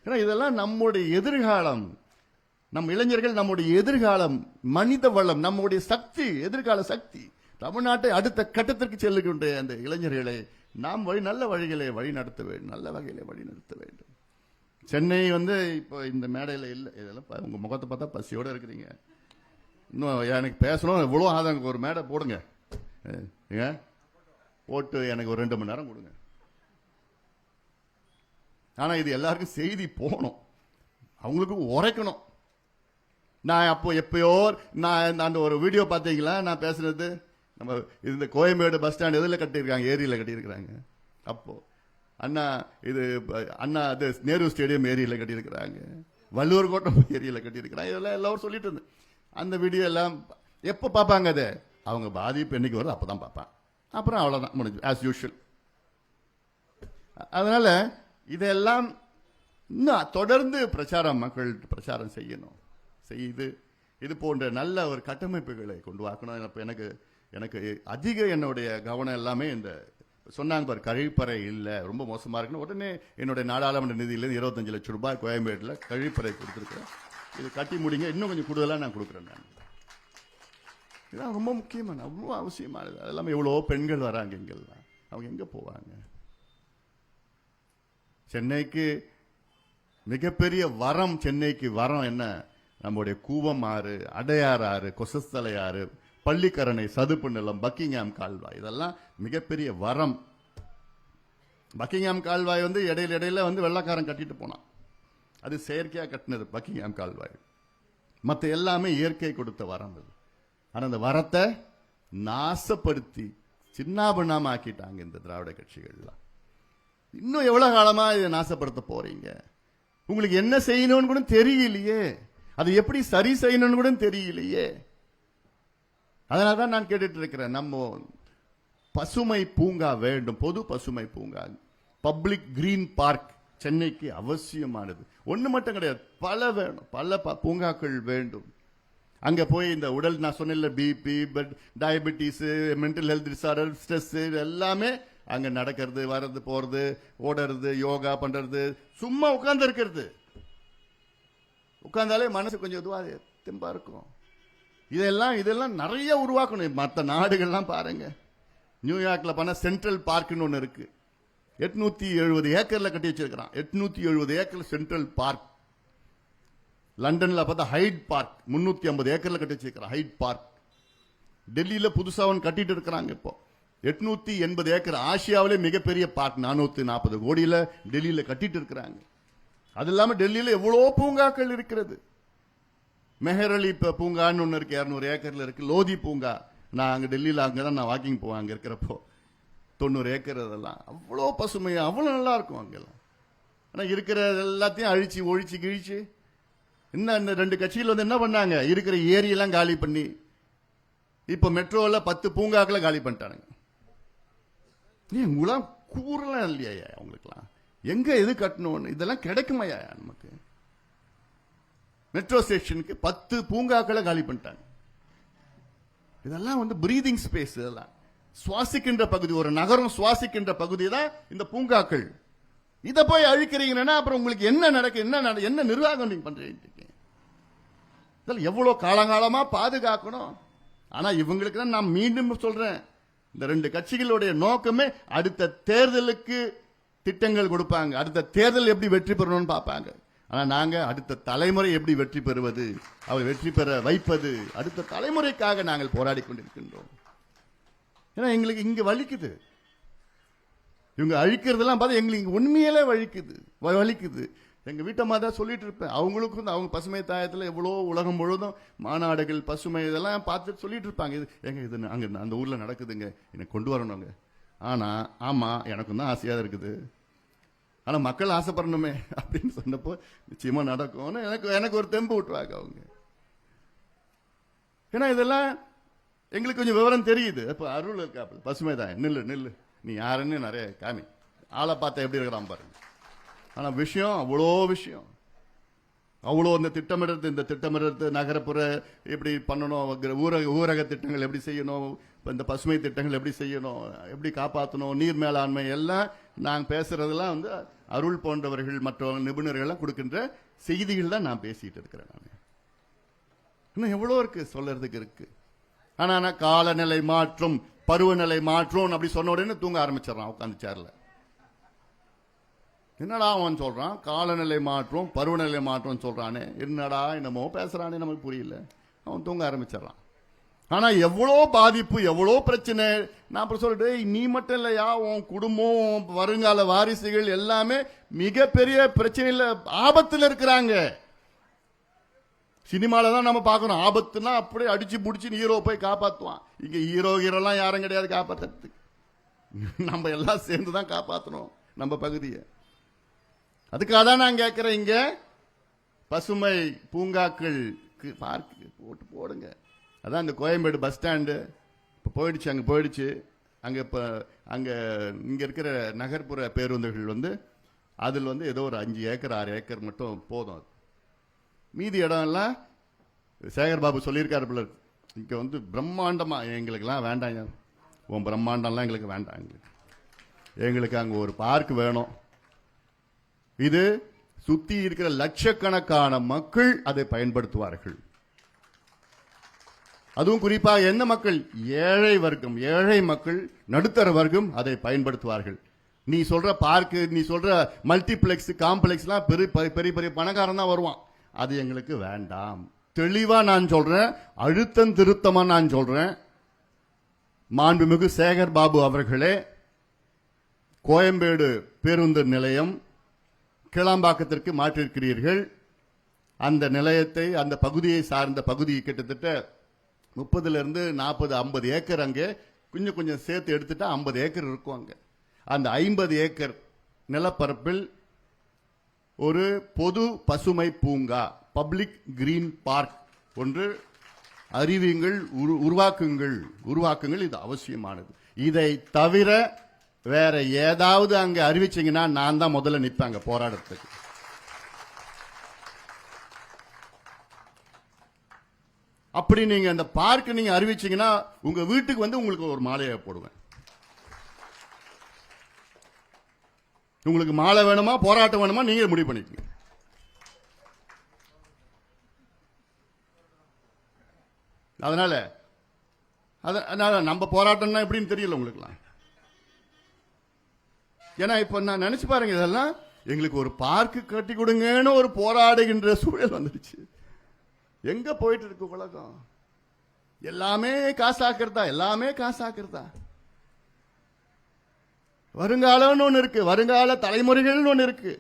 ஏன்னா இதெல்லாம் நம்முடைய எதிர்காலம், நம் இளைஞர்கள் நம்முடைய எதிர்காலம், மனித வளம், நம்முடைய சக்தி, எதிர்கால சக்தி. தமிழ்நாட்டை அடுத்த கட்டத்திற்கு செல்லுகின்ற அந்த இளைஞர்களை நாம் நல்ல வழிகளை வழி நடத்த வேண்டும், நல்ல வகையில வழி நடத்த வேண்டும். சென்னை இப்போ இந்த மேடையில் இல்லை, இதெல்லாம் உங்க முகத்தை பார்த்தா பசியோட இருக்கிறீங்க. இன்னும் எனக்கு பேசணும், இவ்வளோ ஆதாங்க. ஒரு மேடை போடுங்க, போட்டு எனக்கு ஒரு 2 மணி நேரம் கொடுங்க. ஆனா இது எல்லாருக்கும் செய்தி போகணும், அவங்களுக்கு உரைக்கணும். நான் எப்பயோ நான் அந்த ஒரு வீடியோ பார்த்தீங்களா நான் பேசுறது? நம்ம இந்த கோயம்பேடு பஸ் ஸ்டாண்ட் எதில் கட்டியிருக்காங்க? ஏரியில் கட்டியிருக்கிறாங்க. அப்போ அண்ணா இது நேரு ஸ்டேடியம் ஏரியில் கட்டியிருக்கிறாங்க, வள்ளுவர் கோட்டம் ஏரியில் கட்டியிருக்கிறாங்க. இதெல்லாம் எல்லாரும் சொல்லிட்டு இருந்தேன். அந்த வீடியோ எல்லாம் எப்போ பார்ப்பாங்க? அதை அவங்க பாதிப்பு என்னைக்கு வருது அப்பதான் பார்ப்பான். அப்புறம் அவ்வளவுதான், முடிஞ்சு, ஆஸ் யூஷுவல். அதனால இதெல்லாம் இன்னும் தொடர்ந்து மக்கள் பிரச்சாரம் செய்யணும். செய்து இது போன்ற நல்ல ஒரு கட்டமைப்புகளை கொண்டு வாக்கணும். எனக்கு அதிக என்னுடைய கவனம் எல்லாமே இந்த சொன்னாங்க பாரு, கழிப்பறை இல்லை, ரொம்ப மோசமா இருக்குன்னு. உடனே என்னுடைய நாடாளுமன்ற நிதியிலேருந்து 25 லட்சம் ரூபாய் கோயம்பேட்டில் கழிப்பறை கொடுத்துருக்கிறேன். இது கட்டி முடிங்க, இன்னும் கொஞ்சம் கூடுதலாக நான் கொடுக்குறேன். நான் இதுதான் ரொம்ப முக்கியமான, ரொம்ப அவசியமானது. அது இல்லாமல் எவ்வளோ பெண்கள் வராங்க இங்கெல்லாம், அவங்க எங்கே போவாங்க? சென்னைக்கு மிகப்பெரிய வரம், சென்னைக்கு வரம் என்ன? நம்முடைய கூவம் ஆறு, அடையார் ஆறு, கொசஸ்தலை ஆறு, பள்ளிக்கரணை சதுப்பு நிலம், பக்கிங்ஹாம் கால்வாய், இதெல்லாம் மிகப்பெரிய வரம். பக்கிங்ஹாம் கால்வாய் வந்து இடையில வந்து வெள்ளக்காரன் கட்டிட்டு போனான். அது செயற்கையா கட்டினது பக்கிங்ஹாம் கால்வாய். மற்ற எல்லாமே இயற்கை கொடுத்த வரம் அது. ஆனா அந்த வரத்தை நாசப்படுத்தி சின்னாபின்னாம ஆக்கிட்டாங்க இந்த திராவிட கட்சிகள்லாம். இன்னும் எவ்வளவு காலமா இதை நாசப்படுத்த போறீங்க? உங்களுக்கு என்ன செய்யணும்னு கூட தெரியலையே, அது எப்படி சரி செய்யணும்னு கூட தெரியலையே. அதனால்தான் நான் கேட்டுட்டு இருக்கிறேன், நம்ம பசுமை பூங்கா வேண்டும், பொது பசுமை பூங்கா, பப்ளிக் கிரீன் பார்க் சென்னைக்கு அவசியமானது. ஒன்று மட்டும் கிடையாது, பல வேணும், பல பூங்காக்கள் வேண்டும். அங்க போய் இந்த உடல், நான் சொன்ன BP, diabetes, mental health disorder, stress எல்லாமே அங்க நடக்கிறது, வர்றது, போறது, ஓடுறது, யோகா பண்றது, சும்மா உட்கார்ந்து இருக்கிறது. உட்கார்ந்தாலே மனசு கொஞ்சம் இதுவா தெம்பா இருக்கும். இதெல்லாம் நிறைய உருவாக்கணும். மற்ற நாடுகள்லாம் பாருங்க, நியூயார்க்ல பண்ண சென்ட்ரல் பார்க்னு ஒன்று இருக்கு, 870 ஏக்கர்ல கட்டி வச்சிருக்கிறான். 870 ஏக்கர் சென்ட்ரல் பார்க். லண்டன்ல பார்த்தா ஹைட் பார்க் 350 ஏக்கர்ல கட்டி வச்சிருக்கிறான், ஹைட் பார்க். டெல்லியில புதுசா ஒன்று கட்டிட்டு இருக்கிறாங்க இப்போ, 880 ஏக்கர், ஆசியாவிலே மிகப்பெரிய பார்க், 440 கோடியில டெல்லியில கட்டிட்டு இருக்கிறாங்க. அது இல்லாம டெல்லியில எவ்வளவு பூங்காக்கள் இருக்கிறது. மெஹர் அலி பூங்கான்னு ஒன்று இருக்கு, 200 ஏக்கர்ல இருக்கு. லோதி பூங்கா, நான் அங்க டெல்லியில அங்கதான் நான் வாக்கிங் போவேன், அங்க இருக்கிறப்போ 90 ஏக்கர். அதெல்லாம் அவ்வளோ பசுமையா, அவ்வளோ நல்லா இருக்கும் அங்கெல்லாம். ஆனா இருக்கிற எல்லாத்தையும் அழிச்சு ஒழிச்சு கிழிச்சு, இன்னும் இந்த 2 கட்சிகள் வந்து என்ன பண்ணாங்க, இருக்கிற ஏரியெல்லாம் காலி பண்ணி இப்ப மெட்ரோல 10 பூங்காக்களை காலி பண்ணிட்டானுங்க. உங்களாம் கூறலாம் இல்லையா அவங்களுக்குலாம், எங்க எது கட்டணும், இதெல்லாம் கிடைக்குமையா நமக்கு? மெட்ரோ ஸ்டேஷனுக்கு 10 பூங்காக்களை காலி பண்ணிட்டாங்க. இதெல்லாம் வந்து பிரீதிங் ஸ்பேஸ், இதெல்லாம் சுவாசிக்கின்ற பகுதி, ஒரு நகரம் சுவாசிக்கின்ற பகுதி தான் இந்த பூங்காக்கள். இதை போய் அழிக்கிறீங்கன்னா அப்புறம் உங்களுக்கு என்ன நடக்கு, என்ன நிர்வாகம் நீங்க பண்றீங்க? இதெல்லாம் எவ்வளவு காலங்காலமா பாதுகாக்கணும். ஆனா இவங்களுக்கு தான் நான் மீண்டும் சொல்றேன், இந்த 2 கட்சிகளுடைய நோக்கமே அடுத்த தேர்தலுக்கு திட்டங்கள் கொடுப்பாங்க, அடுத்த தேர்தல் எப்படி வெற்றி பெறணும்னு பார்ப்பாங்க. ஆனா நாங்க அடுத்த தலைமுறை எப்படி வெற்றி பெறுவது, அவர் வெற்றி பெற வைப்பது, அடுத்த தலைமுறைக்காக நாங்கள் போராடி கொண்டிருக்கின்றோம். ஏன்னா எங்களுக்கு இங்க வலிக்குது, இவங்க அழிக்கிறதெல்லாம் பார்த்தா எங்களுக்கு இங்க உண்மையிலே வலிக்குது. எங்க வீட்டம்மா தான் சொல்லிட்டு இருப்பேன், அவங்களுக்கும் அவங்க பசுமை தாயத்தில் எவ்வளோ உலகம் முழுவதும் மாநாடுகள், பசுமை, இதெல்லாம் பார்த்துட்டு சொல்லிட்டு இருப்பாங்க. இது அங்க அந்த ஊர்ல நடக்குதுங்க, எனக்கு கொண்டு வரணுங்க. ஆனா ஆமா, எனக்கும் தான் ஆசையா இருக்குது, ஆனா மக்கள் ஆசைப்படணுமே அப்படின்னு சொன்னப்போ நிச்சயமா நடக்கும். எனக்கு ஒரு தெம்பு விட்டுவாங்க அவங்க. ஏன்னா இதெல்லாம் எங்களுக்கு கொஞ்சம் விவரம் தெரியுது. இப்ப அருள் இருக்கா, பசுமை தான், நில்லு நீ யாருன்னு நிறைய காமி, ஆளை பார்த்தா எப்படி இருக்கிறான் பாருங்க. ஆனா விஷயம் அவ்வளோ இந்த திட்டமிடுறது, நகரப்புற எப்படி பண்ணணும், ஊரக திட்டங்கள் எப்படி செய்யணும், இந்த பசுமை திட்டங்கள் எப்படி செய்யணும், எப்படி காப்பாற்றணும், நீர் மேலாண்மை எல்லாம் நாங்கள் பேசுறதெல்லாம் வந்து அருள் போன்றவர்கள் மற்ற நிபுணர்கள் கொடுக்கின்ற செய்திகள் தான் நான் பேசிட்டு இருக்கிறேன். நான் இன்னும் எவ்வளோ இருக்கு சொல்றதுக்கு இருக்கு. ஆனா காலநிலை மாற்றம், பருவநிலை மாற்றம் அப்படி சொன்ன உடனே தூங்க ஆரம்பிச்சிடறான் உட்காந்து சேர்ல. என்னடா அவன் சொல்றான், காலநிலை மாற்றம் பருவநிலை மாற்றம் சொல்றானே, என்னடா என்னமோ பேசுறானே, நமக்கு புரியல, அவன் தூங்க ஆரம்பிச்சிடறான். ஆனா எவ்வளோ பாதிப்பு, எவ்வளோ பிரச்சனை. நான் அப்புறம் சொல்லிட்டு, நீ மட்டும் இல்லையா, உன் குடும்பம், வருங்கால வாரிசுகள் எல்லாமே மிகப்பெரிய பிரச்சனையில, ஆபத்துல இருக்கிறாங்க. சினிமால தான் நம்ம பார்க்கணும், ஆபத்துனா அப்படியே அடிச்சு புடிச்சு ஹீரோ போய் காப்பாற்றுவான். இங்க ஹீரோலாம் யாரும் கிடையாது காப்பாத்துறதுக்கு, நம்ம எல்லாம் சேர்ந்து தான் காப்பாற்றணும் நம்ம பகுதியை. அதுக்காக தான் நான் கேட்கிறேன், இங்க பசுமை பூங்காக்கள் பார்க் போடுங்க. அதான் இந்த கோயம்பேடு பஸ் ஸ்டாண்டு இப்போ போயிடுச்சு. அங்க இங்க இருக்கிற நகர்ப்புற பேருந்துகள் வந்து அதில் வந்து ஏதோ ஒரு 5 ஏக்கர் 6 ஏக்கர் மட்டும் போதும். மீதி இடம் எல்லாம் சேகர் பாபு சொல்லியிருக்காரு பிள்ளை, இங்க வந்து பிரம்மாண்டமா, எங்களுக்கெல்லாம் வேண்டாங்க, உன் பிரம்மாண்டம்லாம் எங்களுக்கு வேண்டாம். எங்களுக்கு எங்களுக்கு அங்க ஒரு பார்க் வேணும். இது சுத்தி இருக்கிற லட்சக்கணக்கான மக்கள் அதை பயன்படுத்துவார்கள். அதுவும் குறிப்பாக என்ன மக்கள்? ஏழை வர்க்கம், ஏழை மக்கள், நடுத்தர வர்க்கம் அதை பயன்படுத்துவார்கள். நீ சொல்ற பார்க், நீ சொல்ற மல்டிபிளெக்ஸ், காம்ப்ளெக்ஸ்லாம் பெரிய பெரிய பணக்காரன் தான் வருவான். அது எங்களுக்கு வேண்டாம். தெளிவா நான் சொல்றேன், அழுத்தம் திருத்தமா நான் சொல்றேன். மாண்புமிகு சேகர் பாபு அவர்களே, கோயம்பேடு பேருந்து நிலையம் கிளாம்பாக்கத்திற்கு மாற்றிருக்கிறீர்கள். அந்த நிலையத்தை, அந்த பகுதியை சார்ந்த பகுதி கிட்டத்தட்ட 30 40 50 ஏக்கர் அங்கே கொஞ்சம் கொஞ்சம் சேர்த்து எடுத்துட்டா 50 ஏக்கர் இருக்கும். அங்க அந்த 50 ஏக்கர் நிலப்பரப்பில் ஒரு பொது பசுமை பூங்கா, பப்ளிக் கிரீன் பார்க் ஒன்று அறிவியுங்கள், உருவாக்குங்கள். இது அவசியமானது. இதை தவிர வேற ஏதாவது அங்க அறிவிச்சீங்கன்னா நான் தான் முதல்ல நிற்பாங்க போராட்டத்துக்கு. அப்படி நீங்க அந்த பார்க் நீங்க அறிவிச்சீங்கன்னா உங்க வீட்டுக்கு வந்து உங்களுக்கு ஒரு மாலையை போடுவேன். உங்களுக்கு மாலை வேணுமா, போராட்டம் வேணுமா, நீங்க முடிவு பண்ணிக்கங்க. அதனால நம்ம போராட்டம்னா எப்படின்னு தெரியல உங்களுக்குலாம். ஏன்னா இப்ப நான் நினைச்சு பாருங்க, இதெல்லாம் எங்களுக்கு ஒரு பார்க் கட்டி கொடுங்கன்னு ஒரு போராடுகின்ற சூழல் வந்துடுச்சு. எங்க போயிட்டு இருக்கு உலகம்? எல்லாமே காசாக்குறதா, எல்லாமே காசாக்குறதா. வருங்காலம்னு ஒண்ணு இருக்கு, வருங்கால தலைமுறைகள்னு ஒண்ணு இருக்கு.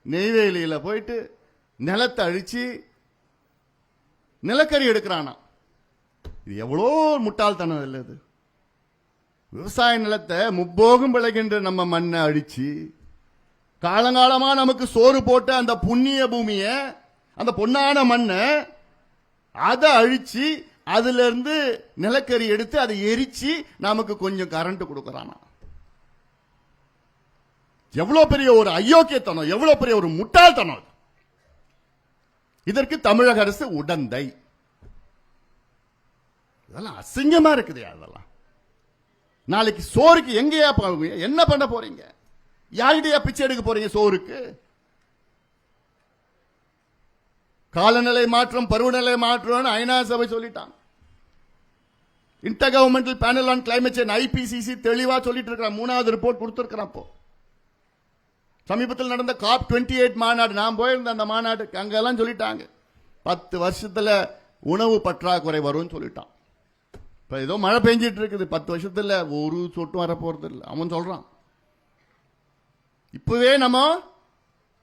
நெய்வேலியில போயிட்டு நிலத்தை அழிச்சு நிலக்கரி எடுக்கிறானா. இது எவ்வளோ முட்டாள்தனம் இல்லை? இது விவசாய நிலத்தை முப்போகம் விளைகின்ற நம்ம மண்ணை அழிச்சு காலங்காலமா நமக்கு சோறு போட்ட அந்த புண்ணிய பூமிய, அந்த பொன்னான மண்ணை அதை அழிச்சு அதுல இருந்து நிலக்கரி எடுத்து அதை எரிச்சு நமக்கு கொஞ்சம் கரண்ட் கொடுக்கறானா. எவ்வளவு பெரிய ஒரு அயோக்கியத்தனம், எவ்வளவு பெரிய ஒரு முட்டாள்தனம்! இதற்கு தமிழக அரசு உடந்தை. இதெல்லாம் அசிங்கமா இருக்குது. அதெல்லாம் நாளைக்கு சோறுக்கு எங்கேயா போவீங்க? என்ன பண்ண போறீங்க? யாருடைய பிச்சை எடுக்க போறீங்க சோறுக்கு? காலநிலை மாற்றம், பருவநிலை மாற்றம் ஐநா சபை சொல்லிட்டாங்க. Inter governmental panel on climate change IPCC தெளிவா சொல்லிட்டு இருக்கிறான். 3வது ரிப்போர்ட் கொடுத்திருக்கிறான். சமீபத்தில் நடந்த COP28 மாநாடு, நான் போயிருந்த அந்த மாநாட்டுக்கு, அங்கெல்லாம் சொல்லிட்டாங்க 10 வருஷத்துல உணவு பற்றாக்குறை வரும் சொல்லிட்டான். இப்ப ஏதோ மழை பெஞ்சிட்டு இருக்குது, 10 வருஷத்துல ஒரு சொட்டும் வர போறது இல்லை அவன் சொல்றான். இப்பவே நம்ம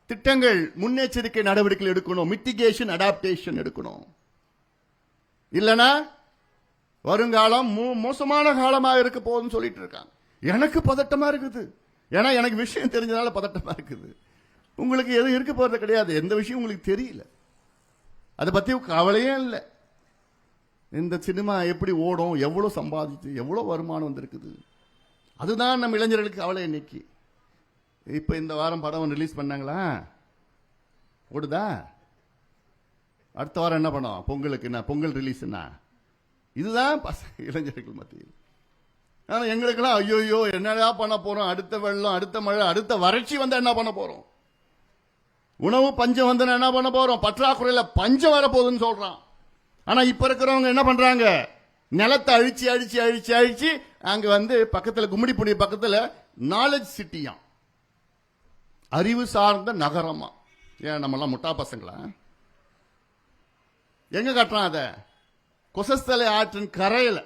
திட்டங்கள், முன்னெச்சரிக்கை நடவடிக்கைகள் எடுக்கணும், மிட்டிகேஷன் அடாப்டேஷன் எடுக்கணும். இல்லனா வருங்காலம் மோசமான காலமாக இருக்க போகுதுன்னு சொல்லிட்டு இருக்காங்க. எனக்கு பதட்டமா இருக்குது. ஏன்னா எனக்கு விஷயம் தெரிஞ்சதால பதட்டமா இருக்குது. உங்களுக்கு எதுவும் இருக்க போறது கிடையாது, எந்த விஷயம் உங்களுக்கு தெரியல, அதை பத்தி கவலையே இல்லை. இந்த சினிமா எப்படி ஓடும், எவ்வளவு சம்பாதிச்சு, எவ்வளவு வருமானம் வந்திருக்குது, அதுதான் நம்ம இளைஞர்களுக்கு கவலை. இன்னைக்கு இப்ப இந்த வாரம் படம் ரிலீஸ் பண்ணாங்களா, ஓடுதா? அடுத்த வாரம் என்ன படம்? பொங்கலுக்கு என்ன பொங்கல் ரிலீஸ்னா? இதுதான் இளைஞர்கள் மத்தியில். ஆனா எங்களுக்கெல்லாம் ஐயோ என்னடா பண்ண போறோம், அடுத்த வெள்ளம், அடுத்த மழை, அடுத்த வறட்சி வந்தா என்ன பண்ண போறோம், உணவு பஞ்சம் வந்து என்ன பண்ண போறோம், பற்றாக்குறையில பஞ்சம் வரப்போகுதுன்னு சொல்றான். ஆனா இப்ப இருக்கிறவங்க என்ன பண்றாங்க? நிலத்தை அழிச்சு அழிச்சு அழிச்சு அழிச்சு அங்க வந்து பக்கத்துல கும்மிடிப்பூண்டி பக்கத்துல நாலேஜ் சிட்டியா, அறிவு சார்ந்த நகரமா. ஏன் நம்ம எல்லாம் முட்டா பசங்களா? எங்க கட்டுறான்? அத கொசஸ்தலை ஆற்றின் கரையில,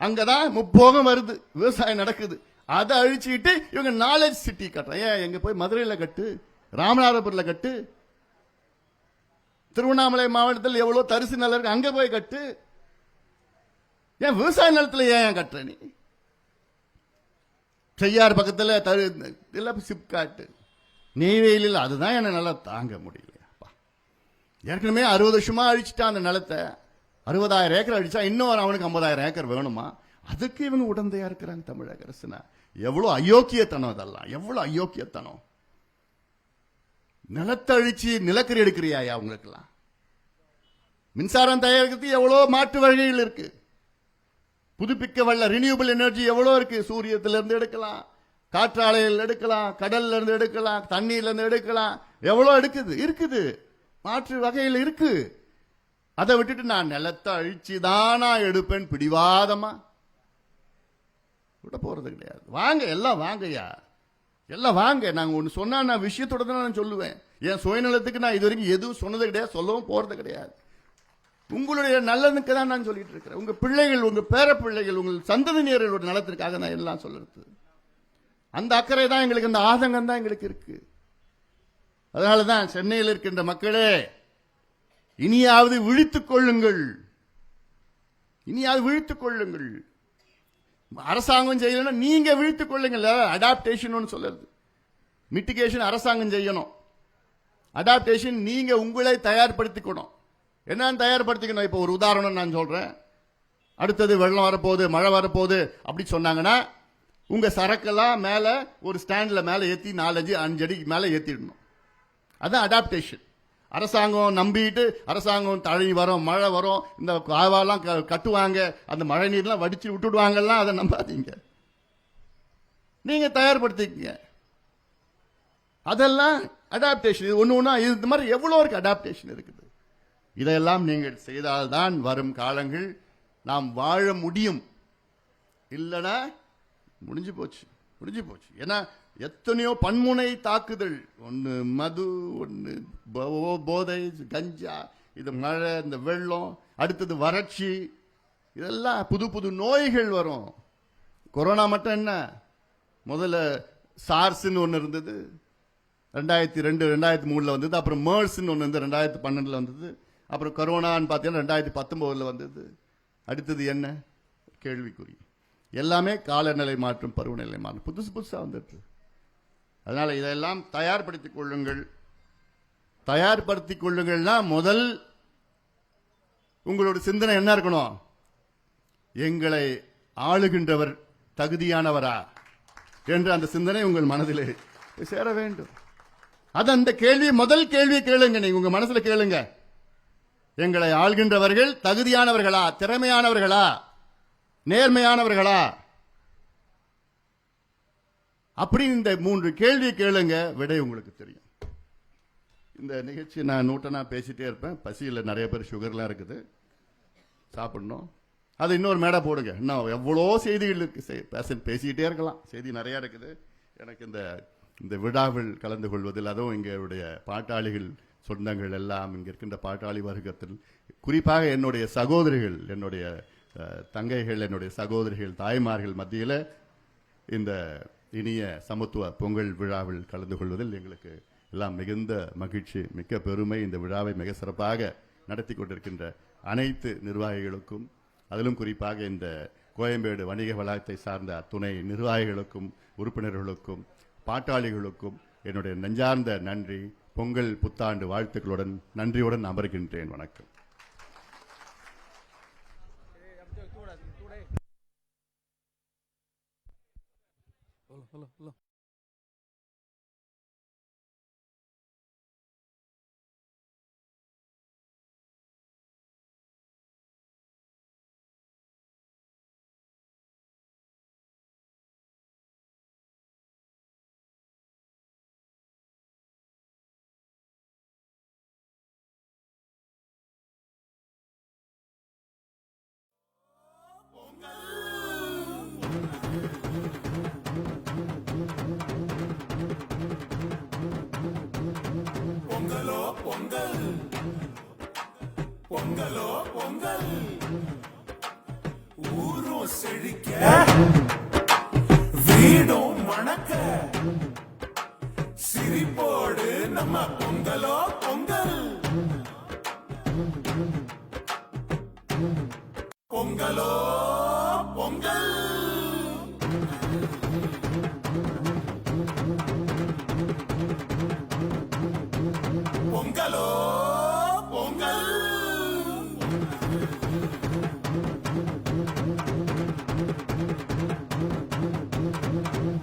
அங்கதான் முப்போகம் வருது, விவசாயம் நடக்குது. அதை அழிச்சுக்கிட்டு இவங்க நாலேஜ் சிட்டி கட்டுறான். ஏன் எங்க போய் மதுரையில் கட்டு, ராமநாதபுரத்தில் கட்டு, திருவண்ணாமலை மாவட்டத்தில் எவ்வளவு தரிசு நிலம் இருக்கு, அங்க போய் கட்டு. ஏன் விவசாய நிலத்தில் ஏன் கட்டுற நீ? செய்யார் பக்கத்தில் சிப்காட்டு, நெய்வேலியில், அதுதான் என்ன நல்லா தாங்க முடியல. ஏற்கனவே 60 வருஷமா அழிச்சுட்டான் அந்த நிலத்தை. 60,000 ஏக்கர் அடிச்சா இன்னும் அவனுக்கு 50,000 ஏக்கர் வேணுமா? அதுக்கு இவங்க உடந்தையா இருக்கிறாங்க தமிழக அரசுனா. எவ்வளவு அயோக்கியத்தனம் அதெல்லாம், எவ்வளவு அயோக்கியத்தனம்! நிலத்தை அழிச்சு நிலக்கரி எடுக்கிறியா அவங்களுக்கெல்லாம்? மின்சாரம் தயாரிக்கிறதுக்கு எவ்வளவு மாற்று வழிகள் இருக்கு. புதுப்பிக்க வல்ல ரினியூபிள் எனர்ஜி எவ்வளவு இருக்கு. சூரியத்திலிருந்து எடுக்கலாம், காற்றாலையில் எடுக்கலாம், கடல்ல இருந்து எடுக்கலாம், தண்ணீர்ல இருந்து எடுக்கலாம். எவ்வளவு இருக்குது மாற்று வகையில் இருக்கு. அதை விட்டுட்டு நான் நிலத்தை அழிச்சுதானா எடுப்பேன் பிடிவாதமா விட போறது கிடையாது. வாங்க எல்லாம் வாங்கய்யா, எல்லாம் வாங்க. நாங்க ஒண்ணு சொன்னா நான் விஷயத்தோட தான் நான் சொல்லுவேன். என் சுயநலத்துக்கு நான் இது வரைக்கும் எதுவும் சொன்னது கிடையாது, சொல்லவும் போறது கிடையாது. உங்களுடைய நல்லதுக்கு தான் நான் சொல்லிட்டு இருக்கிறேன். உங்க பிள்ளைகள், உங்க பேர பிள்ளைகள், உங்கள் சந்ததியினர்களோட நலத்திற்காக நான் எல்லாம் சொல்றது. அந்த அக்கறை தான் எங்களுக்கு, அந்த ஆதங்கம் தான் எங்களுக்கு இருக்கு. அதனாலதான் சென்னையில் இருக்கின்ற மக்களே, இனியாவது விழித்துக் கொள்ளுங்கள், இனியாவது விழித்துக் கொள்ளுங்கள். அரசாங்கம் செய்யலன்னா நீங்க விழித்துக் கொள்ளுங்கள். அடாப்டேஷன் சொல்லுறது, மிட்டிகேஷன் அரசாங்கம் செய்யணும், அடாப்டேஷன் நீங்க உங்களை தயார்படுத்திக்கணும். என்னன்னு தயார்படுத்திக்கணும்? இப்போ ஒரு உதாரணம் நான் சொல்றேன். அடுத்தது வெள்ளம் வரப்போகுது, மழை வரப்போகுது அப்படி சொன்னாங்கன்னா உங்க சரக்கெல்லாம் மேல ஒரு ஸ்டாண்ட்ல மேல ஏத்தி 4-5 அடிக்கு மேல ஏத்திடணும். அதான் அடாப்டேஷன். அரசாங்கம் நம்பிட்டு, அரசாங்கம் தழி வரும், மழை வரும், இந்த காவாலாம் கட்டுவாங்க, அந்த மழை நீர்லாம் வடிச்சு விட்டுடுவாங்கலாம், அதை நம்பாதீங்க. நீங்க தயார்படுத்திக்கங்க. அதெல்லாம் அடாப்டேஷன். இது ஒண்ணு ஒண்ணா இந்த மாதிரி எவ்வளவு இருக்கு, அடாப்டேஷன் இருக்குது. இதையெல்லாம் நீங்கள் செய்தால்தான் வரும் காலங்கள் நாம் வாழ முடியும். இல்லைன்னா முடிஞ்சு போச்சு, முடிஞ்சு போச்சு. ஏன்னா எத்தனையோ பன்முனை தாக்குதல், ஒன்று மது, ஒன்று போதை, கஞ்சா, இது மழை, இந்த வெள்ளம், அடுத்தது வறட்சி, இதெல்லாம் புது புது நோய்கள் வரும். கொரோனா மட்டும் என்ன, முதல்ல சார்ஸ்ன்னு ஒன்று இருந்தது, 2002 2003 வந்தது. அப்புறம் மேர்ஸ்ன்னு ஒன்று வந்து 2012 வந்தது. அப்புறம் கொரோனான்னு பார்த்தீங்கன்னா 2019 வந்தது. அடுத்தது என்ன, கேள்விக்குறி. எல்லாமே காலநிலை மாற்றம், பருவநிலை மாற்றம், புதுசு புதுசாக வந்துட்டு. அதனால இதெல்லாம் தயார்படுத்திக் கொள்ளுங்கள். தயார்படுத்திக் கொள்ளுங்கள்னா முதல் உங்களோட சிந்தனை என்ன இருக்கணும்? எங்களை ஆளுகின்றவர் தகுதியானவரா என்ற அந்த சிந்தனை உங்கள் மனதிலே சேர வேண்டும். அது அந்த கேள்வி, முதல் கேள்வி கேளுங்க. நீங்க உங்க மனசுல கேளுங்க, எங்களை ஆள்கின்றவர்கள் தகுதியானவர்களா, திறமையானவர்களா, நேர்மையானவர்களா? அப்படி இந்த 3 கேள்வி கேளுங்க, விடை உங்களுக்கு தெரியும். இந்த நிகழ்ச்சி நான் நூட்டனா பேசிட்டே இருப்பேன். பசியில் நிறைய பேர் சுகர்லாம் இருக்குது, சாப்பிடணும். அது இன்னொரு மேடை போடுங்க. இன்னும் எவ்வளோ செய்திகள் இருக்கு, பேசிக்கிட்டே இருக்கலாம். செய்தி நிறைய இருக்குது. எனக்கு இந்த விழாவில் கலந்து கொள்வதில், அதுவும் எங்களுடைய பாட்டாளிகள் சொந்தங்கள் எல்லாம், இங்கே இருக்கின்ற பாட்டாளி வர்க்கத்தில் குறிப்பாக என்னுடைய சகோதரிகள், என்னுடைய தங்கைகள், என்னுடைய சகோதரிகள், தாய்மார்கள் மத்தியில் இந்த இனிய சமத்துவ பொங்கல் விழாவில் கலந்து கொள்வதில் எங்களுக்கு எல்லாம் மிகுந்த மகிழ்ச்சி, மிக்க பெருமை. இந்த விழாவை மிக சிறப்பாக நடத்தி கொண்டிருக்கின்ற அனைத்து நிர்வாகிகளுக்கும், அதிலும் குறிப்பாக இந்த கோயம்பேடு வணிக வளாகத்தை சார்ந்த துணை நிர்வாகிகளுக்கும், உறுப்பினர்களுக்கும், பாட்டாளிகளுக்கும் என்னுடைய நெஞ்சார்ந்த நன்றி. பொங்கல் புத்தாண்டு வாழ்த்துக்களுடன் நன்றியுடன் அமர்கின்றேன். வணக்கம். பொங்கலோ பொங்கல், பொங்கலோ பொங்கல், ஊரும் செழிக்க, வீடும் மணக்க, சிரிப்போடு நம்ம பொங்கலோ பொங்கல், பொங்கலோ பொங்கல். பொங்கலோ பொங்கல்,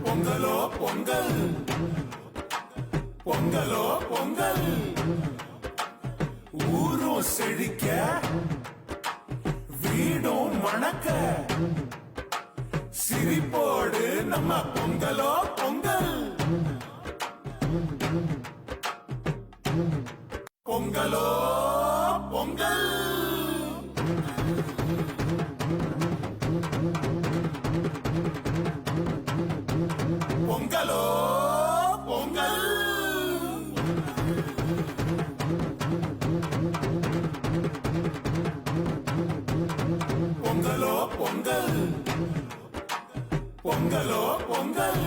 பொங்கலோ பொங்கல், பொங்கலோ பொங்கல், ஊரும் செழிக்க, வீடும் வணக்க சிரிப்போடு நம்ம பொங்கலோ பொங்கல் பொங்கலோ பொங்கல் பொங்கலோ பொங்கல் பொங்கலோ பொங்கல் பொங்கலோ பொங்கல்